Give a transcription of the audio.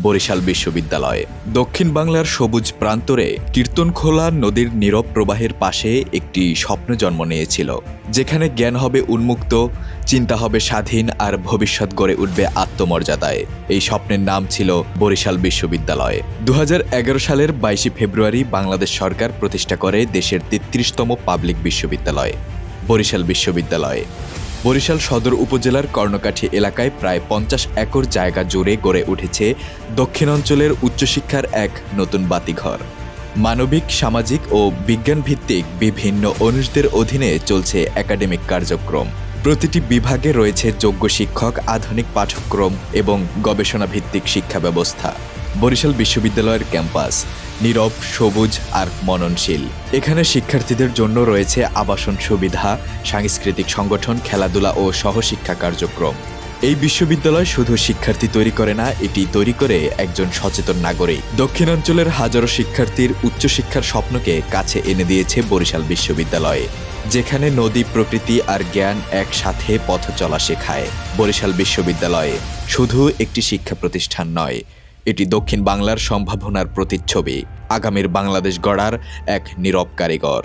বরিশাল বিশ্ববিদ্যালয় দক্ষিণ বাংলার সবুজ প্রান্তরে কীর্তনখোলা নদীর নীরব প্রবাহের পাশে একটি স্বপ্ন জন্ম নিয়েছিল, যেখানে জ্ঞান হবে উন্মুক্ত, চিন্তা হবে স্বাধীন আর ভবিষ্যৎ গড়ে উঠবে আত্মমর্যাদায়। এই স্বপ্নের নাম ছিল বরিশাল বিশ্ববিদ্যালয়। 2011 সালের 22 ফেব্রুয়ারি বাংলাদেশ সরকার প্রতিষ্ঠা করে দেশের 33তম পাবলিক বিশ্ববিদ্যালয় বরিশাল বিশ্ববিদ্যালয়। বরিশাল সদর উপজেলার কর্ণকাঠি এলাকায় প্রায় 50 একর জায়গা জুড়ে গড়ে উঠেছে দক্ষিণাঞ্চলের উচ্চশিক্ষার এক নতুন বাতিঘর। মানবিক, সামাজিক ও বিজ্ঞান ভিত্তিক বিভিন্ন অনুষদের অধীনে চলছে একাডেমিক কার্যক্রম। প্রতিটি বিভাগে রয়েছে যোগ্য শিক্ষক, আধুনিক পাঠ্যক্রম এবং গবেষণা ভিত্তিক শিক্ষা ব্যবস্থা। বরিশাল বিশ্ববিদ্যালয়ের ক্যাম্পাস নীরব, সবুজ আর মননশীল। এখানে শিক্ষার্থীদের জন্য রয়েছে আবাসন সুবিধা, সাংস্কৃতিক সংগঠন, খেলাধুলা ও সহশিক্ষা কার্যক্রম। এই বিশ্ববিদ্যালয় শুধু শিক্ষার্থী তৈরি করে না, এটি তৈরি করে একজন সচেতন নাগরিক। দক্ষিণাঞ্চলের হাজারো শিক্ষার্থীর উচ্চশিক্ষার স্বপ্নকে কাছে এনে দিয়েছে বরিশাল বিশ্ববিদ্যালয়ে, যেখানে নদী, প্রকৃতি আর জ্ঞান একসাথে পথ চলা শেখায়। বরিশাল বিশ্ববিদ্যালয়ে শুধু একটি শিক্ষা প্রতিষ্ঠান নয়, এটি দক্ষিণ বাংলার সম্ভাবনার প্রতিচ্ছবি, আগামীর বাংলাদেশ গড়ার এক নীরব কারিগর।